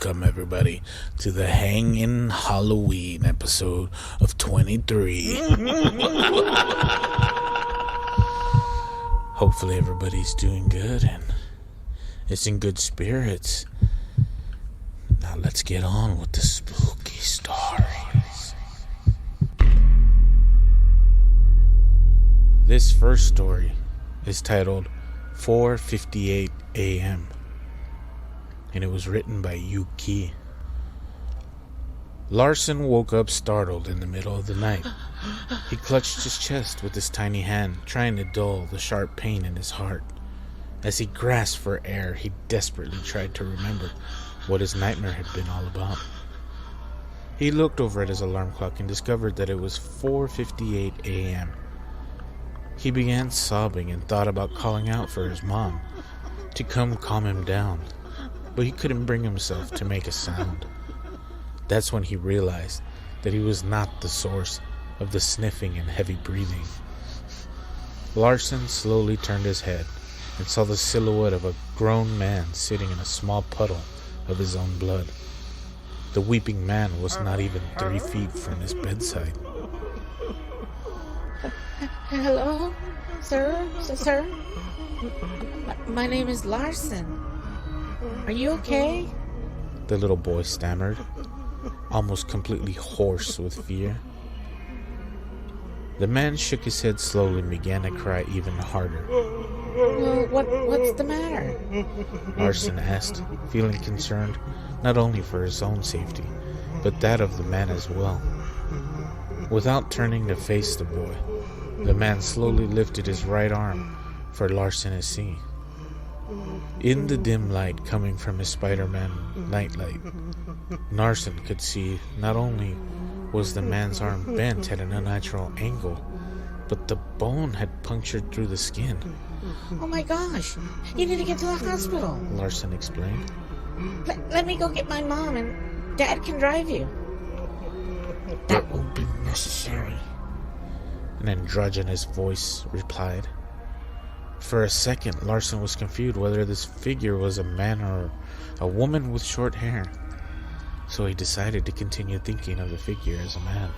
Welcome, everybody, to the Hangin' Halloween episode of 23. Hopefully everybody's doing good and is in good spirits. Now let's get on with the spooky stories. This first story is titled 4:58 a.m. and it was written by Yuki. Larson woke up startled in the middle of the night. He clutched his chest with his tiny hand, trying to dull the sharp pain in his heart. As he grasped for air, he desperately tried to remember what his nightmare had been all about. He looked over at his alarm clock and discovered that it was 4:58 a.m. He began sobbing and thought about calling out for his mom to come calm him down, but he couldn't bring himself to make a sound. That's when he realized that he was not the source of the sniffing and heavy breathing. Larson slowly turned his head and saw the silhouette of a grown man sitting in a small puddle of his own blood. The weeping man was not even 3 feet from his bedside. Hello, sir? My name is Larson. Are you okay? The little boy stammered, almost completely hoarse with fear. The man shook his head slowly and began to cry even harder. Well, what's the matter? Larson asked, feeling concerned not only for his own safety, but that of the man as well. Without turning to face the boy, the man slowly lifted his right arm for Larson to see. In the dim light coming from his Spider-Man nightlight, Larson could see not only was the man's arm bent at an unnatural angle, but the bone had punctured through the skin. Oh my gosh, you need to get to the hospital, Larson explained. Let me go get my mom and Dad can drive you. That won't be necessary, An androgynous voice replied. For a second, Larson was confused whether this figure was a man or a woman with short hair, so he decided to continue thinking of the figure as a man.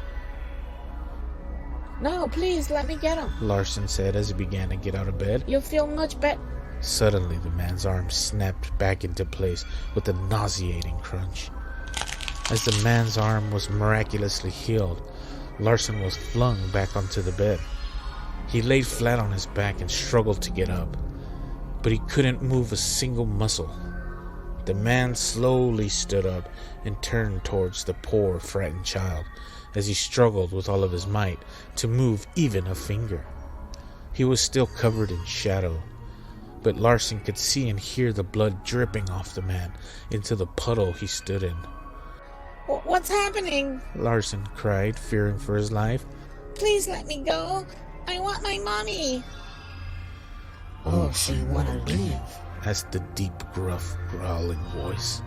No, please, let me get him, Larson said as he began to get out of bed. You'll feel much better. Suddenly, the man's arm snapped back into place with a nauseating crunch. As the man's arm was miraculously healed, Larson was flung back onto the bed. He lay flat on his back and struggled to get up, but he couldn't move a single muscle. The man slowly stood up and turned towards the poor, frightened child as he struggled with all of his might to move even a finger. He was still covered in shadow, but Larson could see and hear the blood dripping off the man into the puddle he stood in. What's happening? Larson cried, fearing for his life. Please let me go. I want my mommy. Oh, so you want to leave? Asked the deep, gruff, growling voice.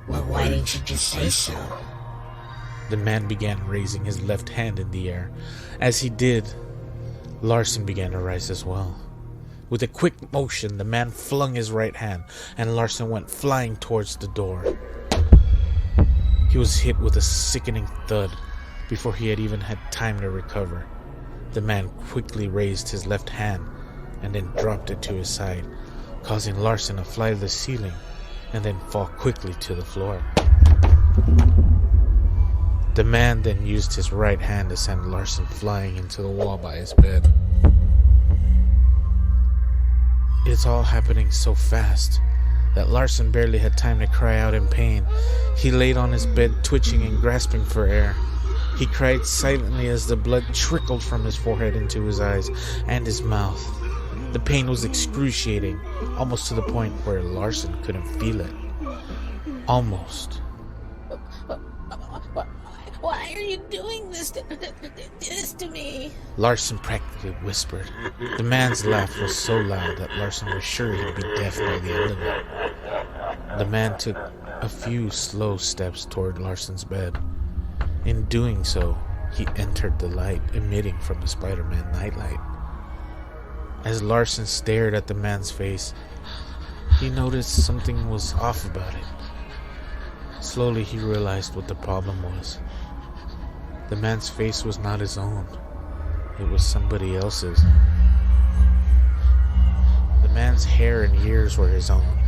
Well, why didn't you just say so? The man began raising his left hand in the air. As he did, Larson began to rise as well. With a quick motion, the man flung his right hand, and Larson went flying towards the door. He was hit with a sickening thud before he had even had time to recover. The man quickly raised his left hand and then dropped it to his side, causing Larson to fly to the ceiling and then fall quickly to the floor. The man then used his right hand to send Larson flying into the wall by his bed. It's all happening so fast that Larson barely had time to cry out in pain. He laid on his bed, twitching and grasping for air. He cried silently as the blood trickled from his forehead into his eyes and his mouth. The pain was excruciating, almost to the point where Larson couldn't feel it. Almost. Why are you doing this to me? Larson practically whispered. The man's laugh was so loud that Larson was sure he'd be deaf by the end of it. The man took a few slow steps toward Larson's bed. In doing so, he entered the light emitting from the Spider-Man nightlight. As Larson stared at the man's face, he noticed something was off about it. Slowly he realized what the problem was. The man's face was not his own. It was somebody else's. The man's hair and ears were his own,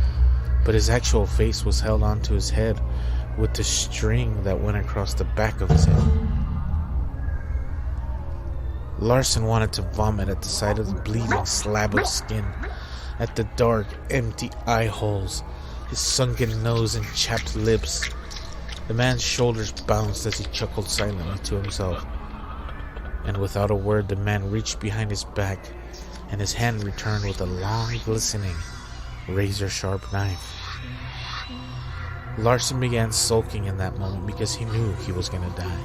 but his actual face was held onto his head with the string that went across the back of his head. Larson wanted to vomit at the sight of the bleeding slab of skin, at the dark, empty eye holes, his sunken nose and chapped lips. The man's shoulders bounced as he chuckled silently to himself. And without a word, the man reached behind his back, and his hand returned with a long, glistening, razor-sharp knife. Larson began sulking in that moment because he knew he was going to die.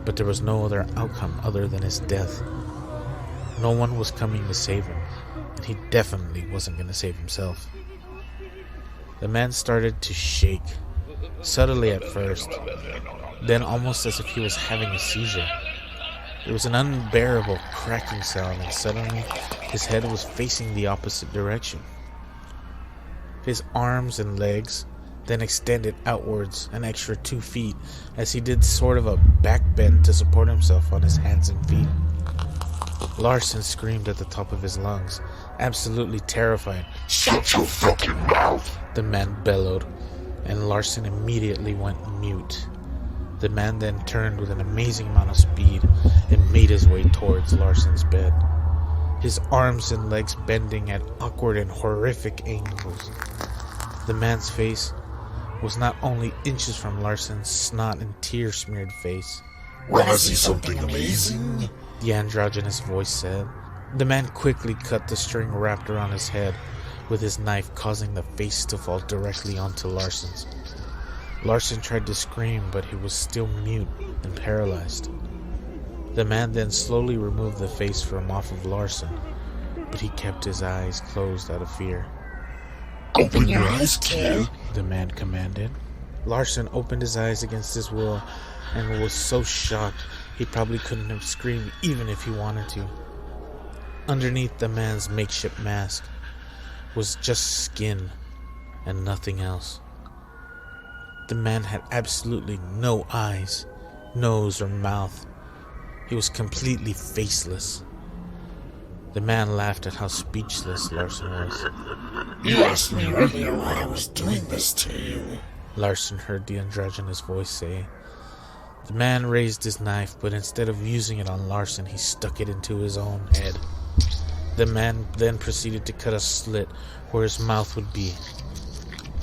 But there was no other outcome other than his death. No one was coming to save him, and he definitely wasn't going to save himself. The man started to shake, subtly at first, then almost as if he was having a seizure. It was an unbearable cracking sound, and suddenly his head was facing the opposite direction. His arms and legs then extended outwards an extra 2 feet as he did sort of a back bend to support himself on his hands and feet. Larson screamed at the top of his lungs, absolutely terrified. Shut your fucking mouth! The man bellowed, and Larson immediately went mute. The man then turned with an amazing amount of speed and made his way towards Larson's bed, his arms and legs bending at awkward and horrific angles. The man's face was not only inches from Larson's snot and tear-smeared face. Wanna see something amazing? The androgynous voice said. The man quickly cut the string wrapped around his head with his knife, causing the face to fall directly onto Larson's. Larson tried to scream, but he was still mute and paralyzed. The man then slowly removed the face from off of Larson, but he kept his eyes closed out of fear. Open your eyes, kid. The man commanded. Larson opened his eyes against his will and was so shocked he probably couldn't have screamed even if he wanted to. Underneath the man's makeshift mask was just skin and nothing else. The man had absolutely no eyes, nose, or mouth. He was completely faceless. The man laughed at how speechless Larson was. You asked me earlier why I was doing this to you. Larson heard the androgynous voice say. The man raised his knife, but instead of using it on Larson, he stuck it into his own head. The man then proceeded to cut a slit where his mouth would be.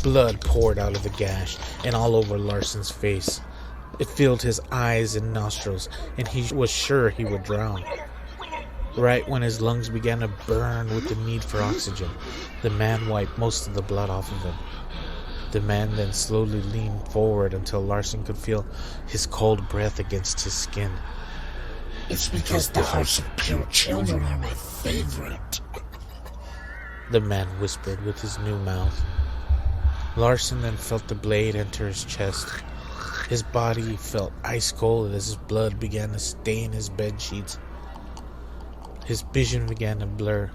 Blood poured out of the gash and all over Larson's face. It filled his eyes and nostrils, and he was sure he would drown. Right when his lungs began to burn with the need for oxygen, the man wiped most of the blood off of him. The man then slowly leaned forward until Larson could feel his cold breath against his skin. It's because the hearts of pure children are my favorite. The man whispered with his new mouth. Larson then felt the blade enter his chest. His body felt ice cold as his blood began to stain his bed sheets. His vision began to blur,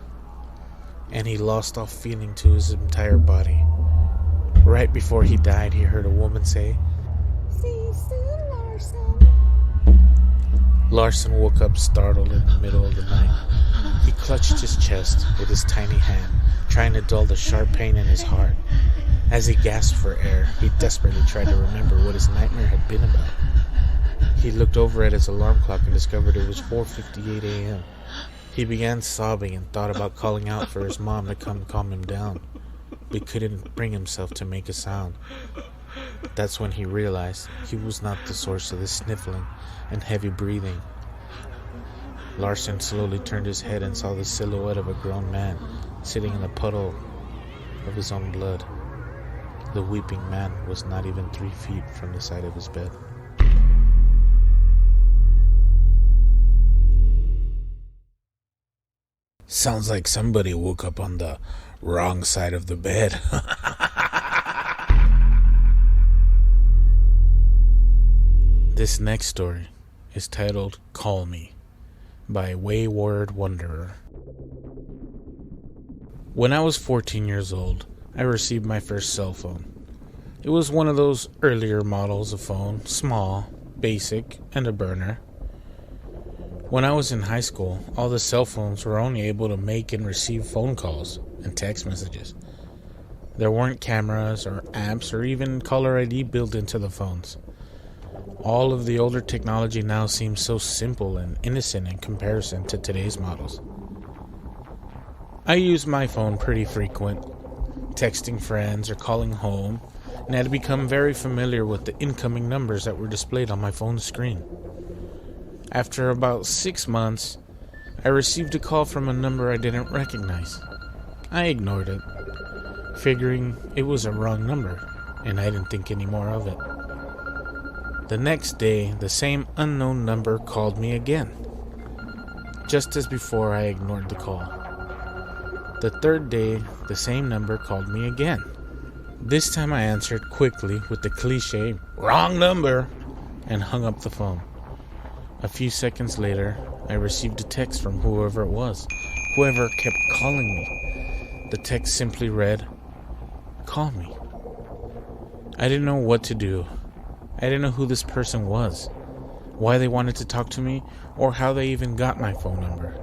and he lost all feeling to his entire body. Right before he died, he heard a woman say, "See you soon, Larson." Larson woke up startled in the middle of the night. He clutched his chest with his tiny hand, trying to dull the sharp pain in his heart. As he gasped for air, he desperately tried to remember what his nightmare had been about. He looked over at his alarm clock and discovered it was 4:58 a.m. He began sobbing and thought about calling out for his mom to come calm him down, but couldn't bring himself to make a sound. That's when he realized he was not the source of the sniffling and heavy breathing. Larson slowly turned his head and saw the silhouette of a grown man sitting in a puddle of his own blood. The weeping man was not even 3 feet from the side of his bed. Sounds like somebody woke up on the wrong side of the bed. This next story is titled Call Me by Wayward Wanderer. When I was 14 years old, I received my first cell phone. It was one of those earlier models of phone, small, basic, and a burner. When I was in high school, all the cell phones were only able to make and receive phone calls and text messages. There weren't cameras or apps or even caller ID built into the phones. All of the older technology now seems so simple and innocent in comparison to today's models. I use my phone pretty frequent, texting friends or calling home, and had become very familiar with the incoming numbers that were displayed on my phone screen. After about 6 months, I received a call from a number I didn't recognize. I ignored it, figuring it was a wrong number, and I didn't think any more of it. The next day, the same unknown number called me again. Just as before, I ignored the call. The third day, the same number called me again. This time I answered quickly with the cliche, "Wrong number," and hung up the phone. A few seconds later, I received a text from whoever it was, whoever kept calling me. The text simply read, "Call me." I didn't know what to do. I didn't know who this person was, why they wanted to talk to me, or how they even got my phone number.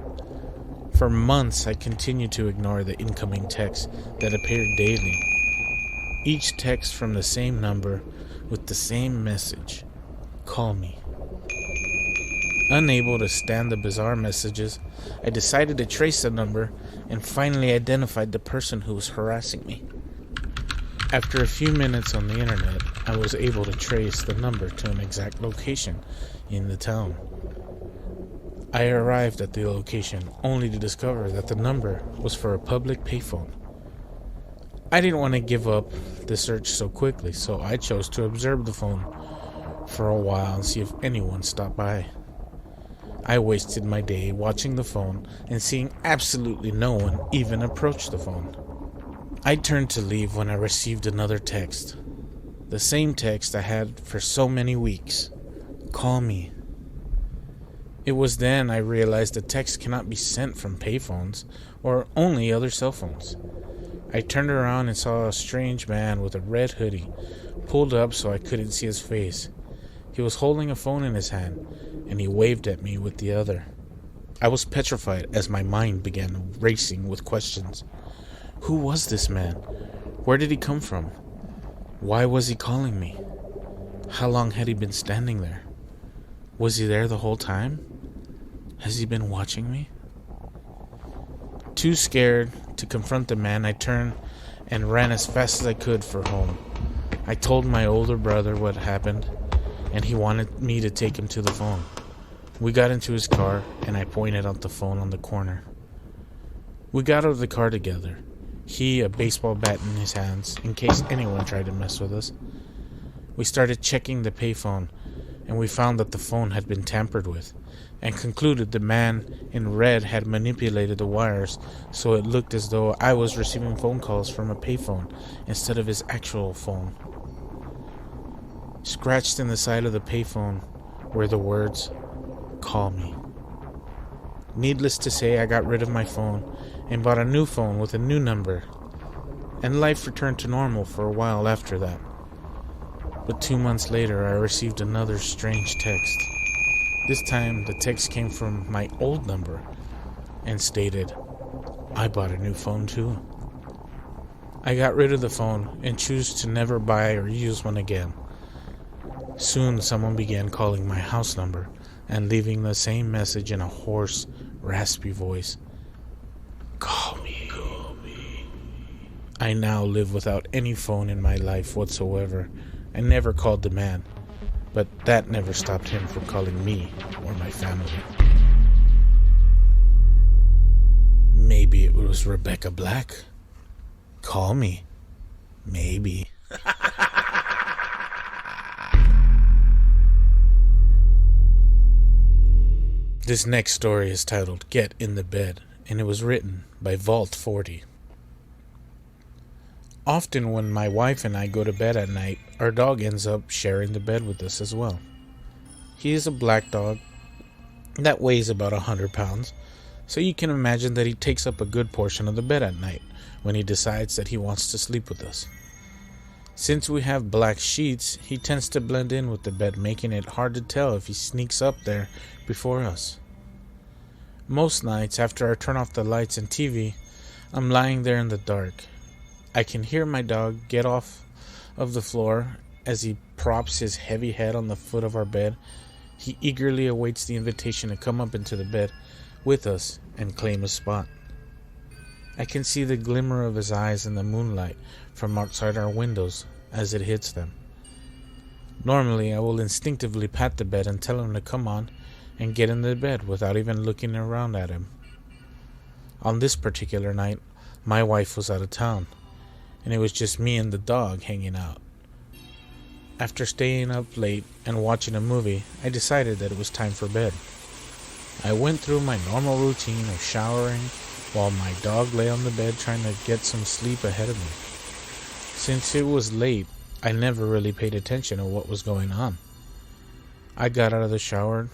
For months, I continued to ignore the incoming texts that appeared daily. Each text from the same number with the same message, "Call me." Unable to stand the bizarre messages, I decided to trace the number and finally identified the person who was harassing me. After a few minutes on the internet, I was able to trace the number to an exact location in the town. I arrived at the location only to discover that the number was for a public payphone. I didn't want to give up the search so quickly, so I chose to observe the phone for a while and see if anyone stopped by. I wasted my day watching the phone and seeing absolutely no one even approach the phone. I turned to leave when I received another text. The same text I had for so many weeks. "Call me." It was then I realized the text cannot be sent from payphones or only other cell phones. I turned around and saw a strange man with a red hoodie pulled up so I couldn't see his face. He was holding a phone in his hand, and he waved at me with the other. I was petrified as my mind began racing with questions. Who was this man? Where did he come from? Why was he calling me? How long had he been standing there? Was he there the whole time? Has he been watching me? Too scared to confront the man, I turned and ran as fast as I could for home. I told my older brother what happened, and he wanted me to take him to the phone. We got into his car, and I pointed out the phone on the corner. We got out of the car together, he a baseball bat in his hands, in case anyone tried to mess with us. We started checking the payphone, and we found that the phone had been tampered with, and concluded the man in red had manipulated the wires so it looked as though I was receiving phone calls from a payphone instead of his actual phone. Scratched in the side of the payphone were the words, "Call me." Needless to say, I got rid of my phone and bought a new phone with a new number, and life returned to normal for a while after that. But 2 months later, I received another strange text. This time, the text came from my old number and stated, "I bought a new phone too." I got rid of the phone and chose to never buy or use one again. Soon, someone began calling my house number and leaving the same message in a hoarse, raspy voice. "Call me." I now live without any phone in my life whatsoever. I never called the man, but that never stopped him from calling me or my family. Maybe it was Rebecca Black. Call me. Maybe. This next story is titled Get in the Bed, and it was written by Vault 40. Often when my wife and I go to bed at night, our dog ends up sharing the bed with us as well. He is a black dog that weighs about 100 pounds, so you can imagine that he takes up a good portion of the bed at night when he decides that he wants to sleep with us. Since we have black sheets, he tends to blend in with the bed, making it hard to tell if he sneaks up there before us. Most nights, after I turn off the lights and TV, I'm lying there in the dark. I can hear my dog get off of the floor as he props his heavy head on the foot of our bed. He eagerly awaits the invitation to come up into the bed with us and claim a spot. I can see the glimmer of his eyes in the moonlight from outside our windows as it hits them. Normally, I will instinctively pat the bed and tell him to come on and get in the bed without even looking around at him. On this particular night, my wife was out of town, and it was just me and the dog hanging out. After staying up late and watching a movie, I decided that it was time for bed. I went through my normal routine of showering while my dog lay on the bed trying to get some sleep ahead of me. Since it was late, I never really paid attention to what was going on. I got out of the shower,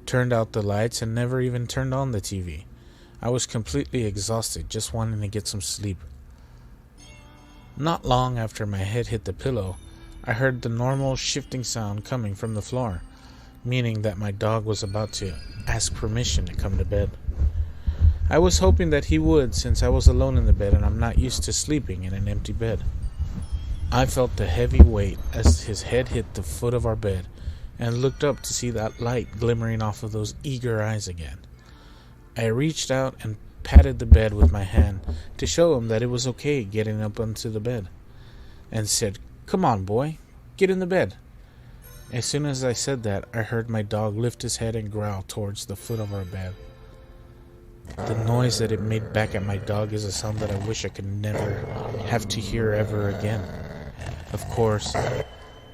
turned out the lights, and never even turned on the TV. I was completely exhausted, just wanting to get some sleep. Not long after my head hit the pillow, I heard the normal shifting sound coming from the floor, meaning that my dog was about to ask permission to come to bed. I was hoping that he would, since I was alone in the bed and I'm not used to sleeping in an empty bed. I felt the heavy weight as his head hit the foot of our bed and looked up to see that light glimmering off of those eager eyes again. I reached out and patted the bed with my hand to show him that it was okay getting up onto the bed, and said, "Come on, boy, get in the bed." As soon as I said that, I heard my dog lift his head and growl towards the foot of our bed. The noise that it made back at my dog is a sound that I wish I could never have to hear ever again. Of course,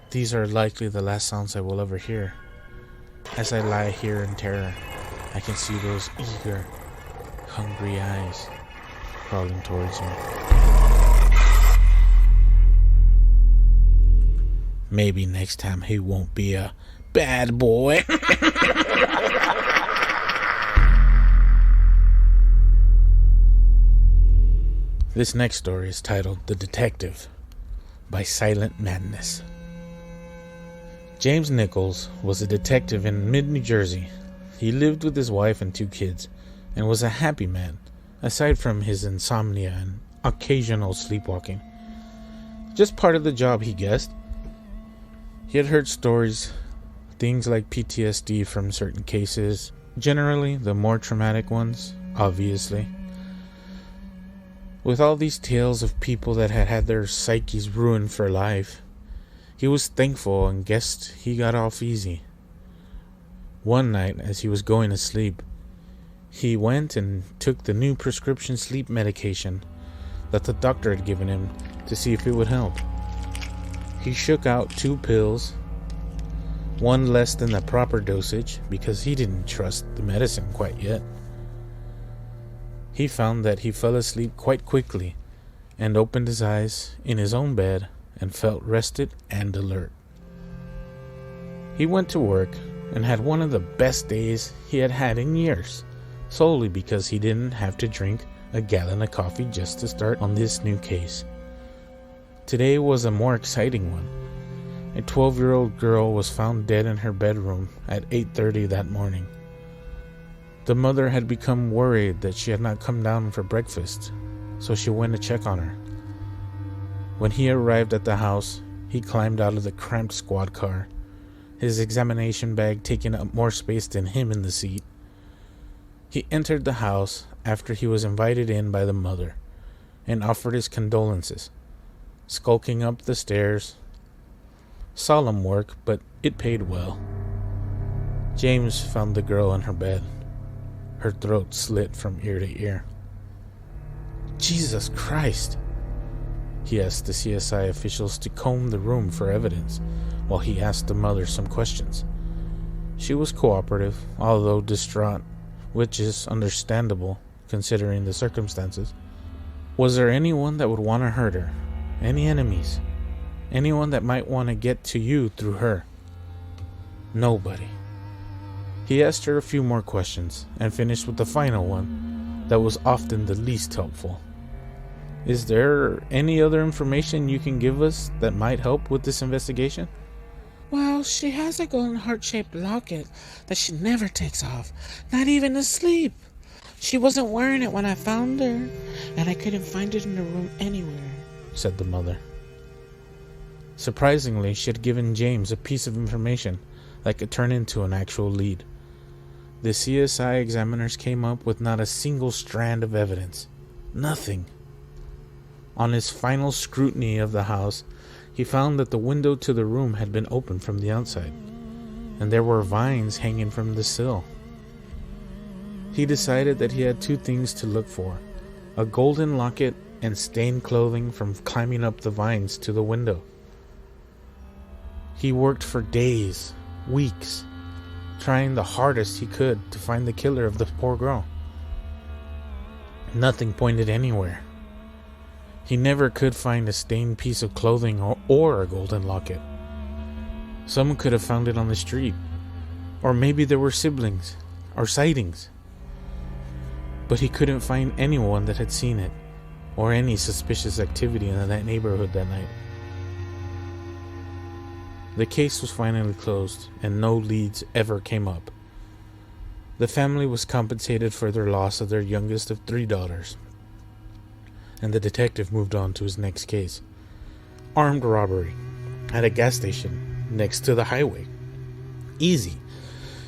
these are likely the last sounds I will ever hear. As I lie here in terror, I can see those eager, hungry eyes crawling towards me. Maybe next time he won't be a bad boy. This next story is titled The Detective by Silent Madness. James Nichols was a detective in mid-New Jersey. He lived with his wife and 2 kids and was a happy man, aside from his insomnia and occasional sleepwalking. Just part of the job, he guessed. He had heard stories, things like PTSD from certain cases, generally the more traumatic ones, obviously. With all these tales of people that had had their psyches ruined for life, he was thankful and guessed he got off easy. One night, as he was going to sleep, he went and took the new prescription sleep medication that the doctor had given him to see if it would help. He shook out 2 pills, one less than the proper dosage because he didn't trust the medicine quite yet. He found that he fell asleep quite quickly and opened his eyes in his own bed and felt rested and alert. He went to work and had one of the best days he had had in years, solely because he didn't have to drink a gallon of coffee just to start on this new case. Today was a more exciting one. A 12-year-old girl was found dead in her bedroom at 8:30 that morning. The mother had become worried that she had not come down for breakfast, so she went to check on her. When he arrived at the house, he climbed out of the cramped squad car, his examination bag taking up more space than him in the seat. He entered the house after he was invited in by the mother and offered his condolences, skulking up the stairs. Solemn work, but it paid well. James found the girl in her bed, her throat slit from ear to ear. "Jesus Christ!" He asked the CSI officials to comb the room for evidence while he asked the mother some questions. She was cooperative, although distraught, which is understandable considering the circumstances. Was there anyone that would want to hurt her? Any enemies? Anyone that might want to get to you through her? Nobody. He asked her a few more questions and finished with the final one that was often the least helpful. Is there any other information you can give us that might help with this investigation? Well, she has a golden heart-shaped locket that she never takes off, not even asleep. She wasn't wearing it when I found her, and I couldn't find it in the room anywhere, said the mother. Surprisingly, she had given James a piece of information that could turn into an actual lead. The CSI examiners came up with not a single strand of evidence. Nothing. On his final scrutiny of the house, he found that the window to the room had been opened from the outside, and there were vines hanging from the sill. He decided that he had two things to look for: a golden locket and stained clothing from climbing up the vines to the window. He worked for days, weeks, trying the hardest he could to find the killer of the poor girl. Nothing pointed anywhere. He never could find a stained piece of clothing or a golden locket. Someone could have found it on the street, or maybe there were siblings or sightings. But he couldn't find anyone that had seen it, or any suspicious activity in that neighborhood that night. The case was finally closed, and no leads ever came up. The family was compensated for their loss of their youngest of 3 daughters, and the detective moved on to his next case: armed robbery at a gas station next to the highway. Easy.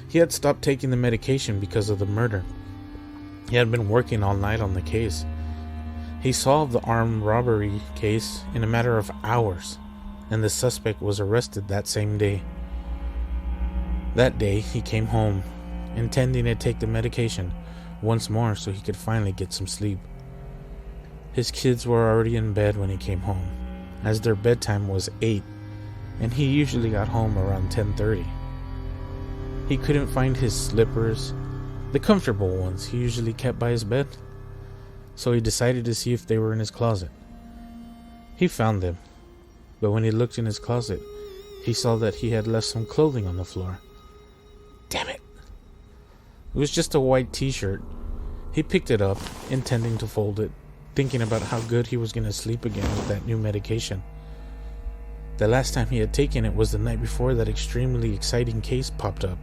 He had stopped taking the medication because of the murder. He had been working all night on the case. He solved the armed robbery case in a matter of hours, and the suspect was arrested that same day. That day, he came home, intending to take the medication once more so he could finally get some sleep. His kids were already in bed when he came home, as their bedtime was 8, and he usually got home around 10:30. He couldn't find his slippers, the comfortable ones he usually kept by his bed, so he decided to see if they were in his closet. He found them, but when he looked in his closet, he saw that he had left some clothing on the floor. Damn it! It was just a white t-shirt. He picked it up, intending to fold it, thinking about how good he was going to sleep again with that new medication. The last time he had taken it was the night before that extremely exciting case popped up.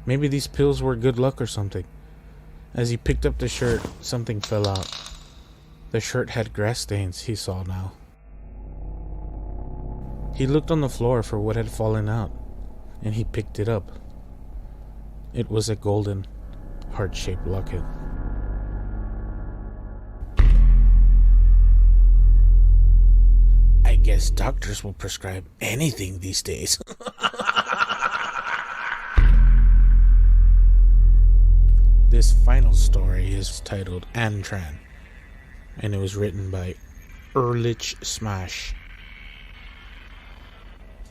Maybe these pills were good luck or something. As he picked up the shirt, something fell out. The shirt had grass stains, he saw now. He looked on the floor for what had fallen out, and he picked it up. It was a golden, heart-shaped locket. I guess doctors will prescribe anything these days. This final story is titled Antran, and it was written by Ehrlich Smash.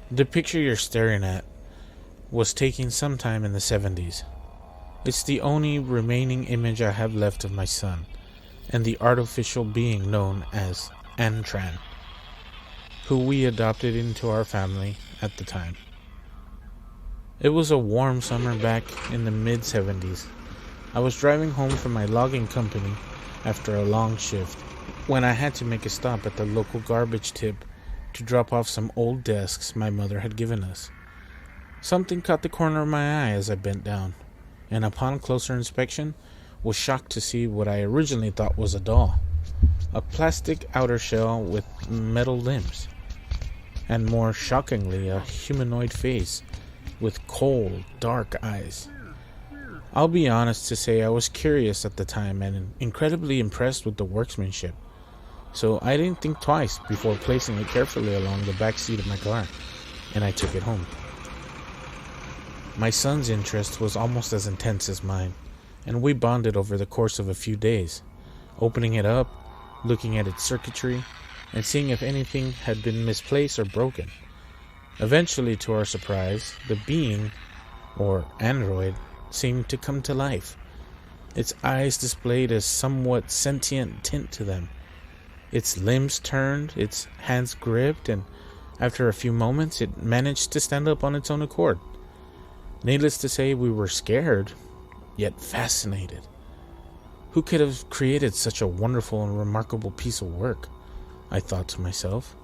The picture you're staring at was taken sometime in the 70s. It's the only remaining image I have left of my son, and the artificial being known as Antran, who we adopted into our family at the time. It was a warm summer back in the mid-70s. I was driving home from my logging company after a long shift, when I had to make a stop at the local garbage tip to drop off some old desks my mother had given us. Something caught the corner of my eye as I bent down, and upon closer inspection, was shocked to see what I originally thought was a doll. A plastic outer shell with metal limbs, and more shockingly, a humanoid face with cold, dark eyes. I'll be honest to say I was curious at the time and incredibly impressed with the workmanship, so I didn't think twice before placing it carefully along the back seat of my car, and I took it home. My son's interest was almost as intense as mine, and we bonded over the course of a few days, opening it up, looking at its circuitry, and seeing if anything had been misplaced or broken. Eventually, to our surprise, the being, or android, seemed to come to life. Its eyes displayed a somewhat sentient tint to them. Its limbs turned, its hands gripped, and after a few moments it managed to stand up on its own accord. Needless to say, we were scared, yet fascinated. Who could have created such a wonderful and remarkable piece of work? I thought to myself.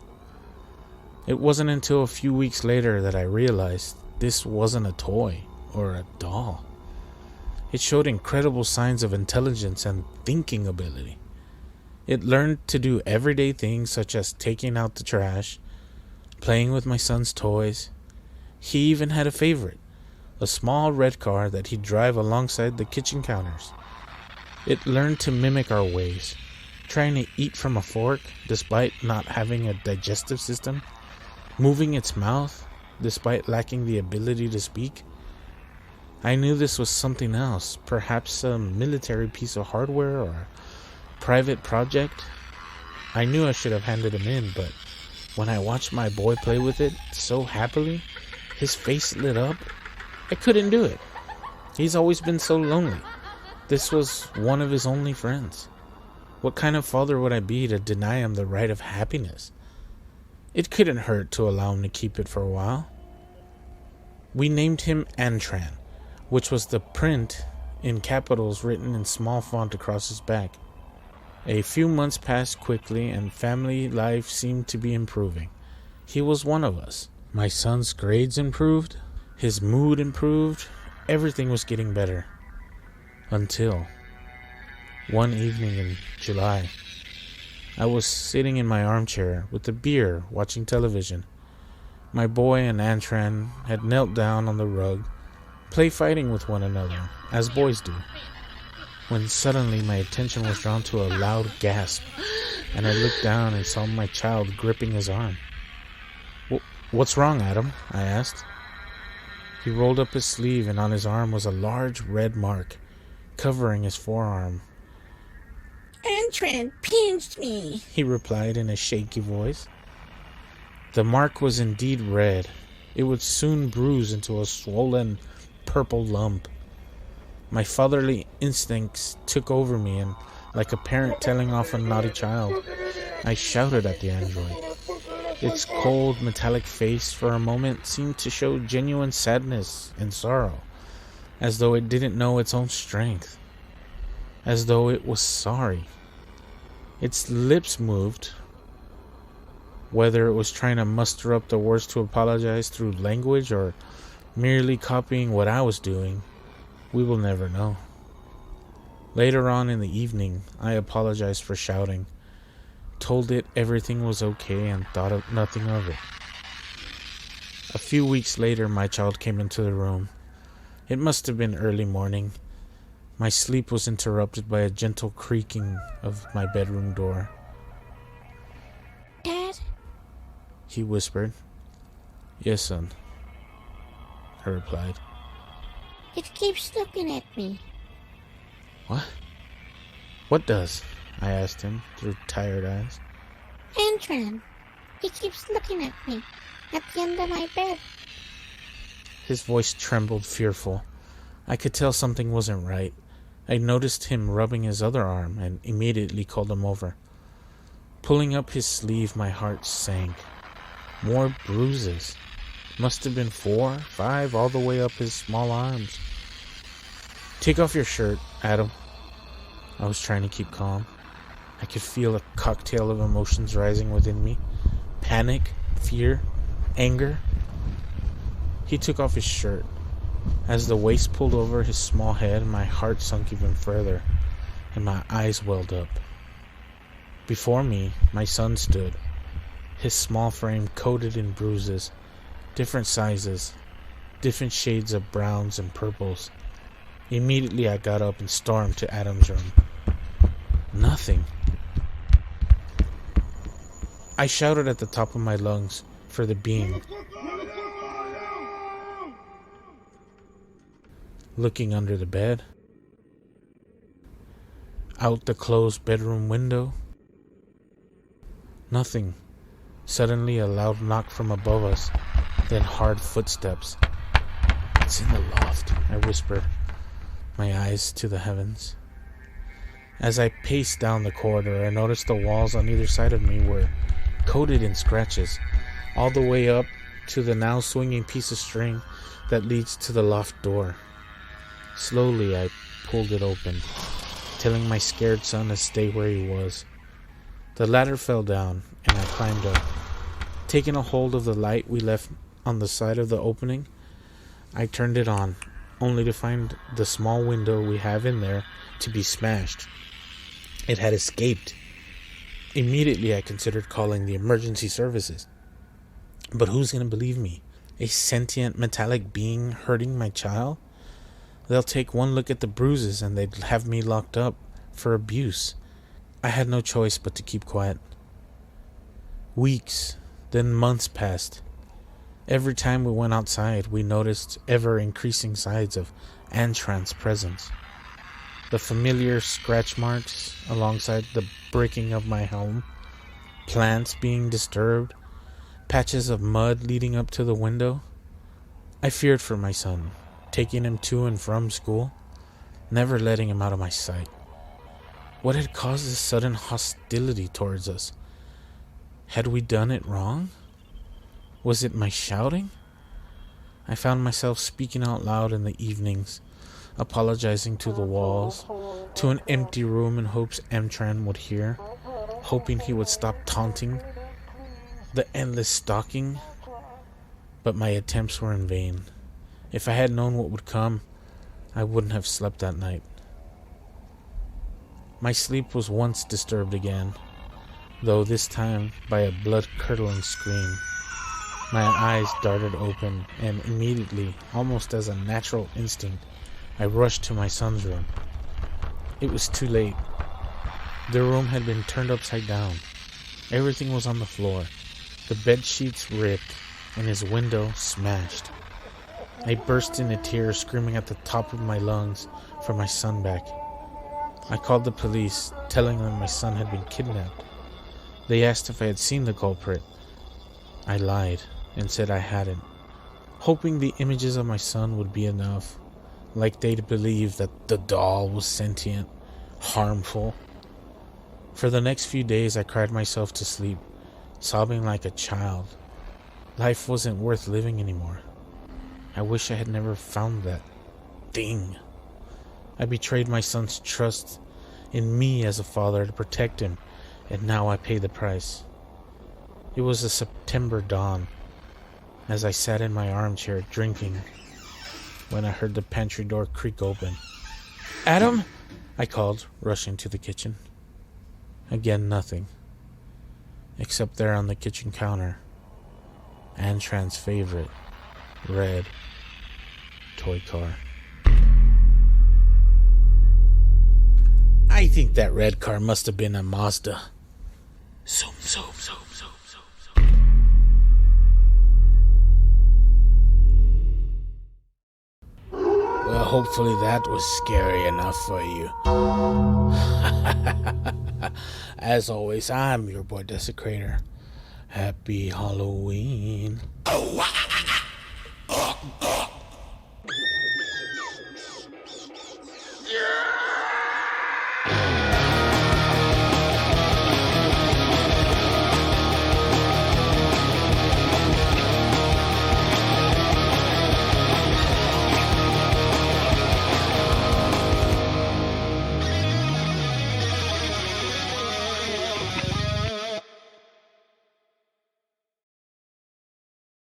It wasn't until a few weeks later that I realized this wasn't a toy or a doll. It showed incredible signs of intelligence and thinking ability. It learned to do everyday things such as taking out the trash, playing with my son's toys. He even had a favorite, a small red car that he'd drive alongside the kitchen counters. It learned to mimic our ways, trying to eat from a fork despite not having a digestive system, moving its mouth despite lacking the ability to speak. I knew this was something else, perhaps some military piece of hardware or a private project. I knew I should have handed him in, but when I watched my boy play with it so happily, his face lit up. I couldn't do it. He's always been so lonely. This was one of his only friends. What kind of father would I be to deny him the right of happiness? It couldn't hurt to allow him to keep it for a while. We named him Antran, which was the print in capitals written in small font across his back. A few months passed quickly and family life seemed to be improving. He was one of us. My son's grades improved, his mood improved, everything was getting better. Until one evening in July, I was sitting in my armchair with a beer watching television. My boy and Antran had knelt down on the rug, play fighting with one another, as boys do, when suddenly my attention was drawn to a loud gasp, and I looked down and saw my child gripping his arm. "What's wrong, Adam?" I asked. He rolled up his sleeve, and on his arm was a large red mark, covering his forearm. Antran pinched me, he replied in a shaky voice. The mark was indeed red. It would soon bruise into a swollen purple lump. My fatherly instincts took over me, and like a parent telling off a naughty child, I shouted at the android. Its cold, metallic face for a moment seemed to show genuine sadness and sorrow, as though it didn't know its own strength, as though it was sorry. Its lips moved. Whether it was trying to muster up the words to apologize through language or merely copying what I was doing, we will never know. Later on in the evening, I apologized for shouting, told it everything was okay, and thought of nothing of it. A few weeks later, my child came into the room. It must have been early morning. My sleep was interrupted by a gentle creaking of my bedroom door. "Dad?" he whispered. "Yes, son," I replied. "It keeps looking at me." "What? What does?" I asked him through tired eyes. "Antran. He keeps looking at me, at the end of my bed." His voice trembled, fearful. I could tell something wasn't right. I noticed him rubbing his other arm and immediately called him over. Pulling up his sleeve, my heart sank. More bruises. Must have been 4, 5, all the way up his small arms. "Take off your shirt, Adam." I was trying to keep calm. I could feel a cocktail of emotions rising within me. Panic, fear, anger. He took off his shirt. As the waist pulled over his small head, my heart sunk even further, and my eyes welled up. Before me, my son stood, his small frame coated in bruises, different sizes, different shades of browns and purples. Immediately I got up and stormed to Adam's room. Nothing. I shouted at the top of my lungs for the being. Looking under the bed, out the closed bedroom window. Nothing. Suddenly a loud knock from above us, then hard footsteps. "It's in the loft," I whispered, my eyes to the heavens. As I paced down the corridor, I noticed the walls on either side of me were coated in scratches, all the way up to the now swinging piece of string that leads to the loft door. Slowly I pulled it open. telling my scared son to stay where he was. The ladder fell down, and I climbed up. Taking a hold of the light we left on the side of the opening, I turned it on, only to find the small window we have in there to be smashed. It had escaped. Immediately I considered calling the emergency services. But who's going to believe me? A sentient metallic being hurting my child? They'll take one look at the bruises and they'd have me locked up for abuse. I had no choice but to keep quiet. Weeks, then months passed. Every time we went outside, we noticed ever-increasing signs of Antran's presence. The familiar scratch marks alongside the breaking of my home, plants being disturbed, patches of mud leading up to the window. I feared for my son, taking him to and from school, never letting him out of my sight. What had caused this sudden hostility towards us? Had we done it wrong? Was it my shouting? I found myself speaking out loud in the evenings, apologizing to the walls, to an empty room in hopes Antran would hear, hoping he would stop taunting, the endless stalking. But my attempts were in vain. If I had known what would come, I wouldn't have slept that night. My sleep was once disturbed again, though this time by a blood-curdling scream. My eyes darted open, and immediately, almost as a natural instinct, I rushed to my son's room. It was too late. The room had been turned upside down. Everything was on the floor, the bed sheets ripped, and his window smashed. I burst into tears, screaming at the top of my lungs for my son back. I called the police, telling them my son had been kidnapped. They asked if I had seen the culprit. I lied and said I hadn't, hoping the images of my son would be enough, like they'd believe that the doll was sentient, harmful. For the next few days I cried myself to sleep, sobbing like a child. Life wasn't worth living anymore. I wish I had never found that thing. I betrayed my son's trust in me as a father to protect him, and now I pay the price. It was a September dawn, as I sat in my armchair drinking, when I heard the pantry door creak open. "Adam!" I called, rushing to the kitchen. Again, nothing, except there on the kitchen counter, Antran's favorite, red toy car. I think that red car must have been a Mazda. Zoom, zoom, zoom, zoom, zoom, zoom. Well, hopefully that was scary enough for you. As always, I'm your boy Desecrator. Happy Halloween. Oh, wow.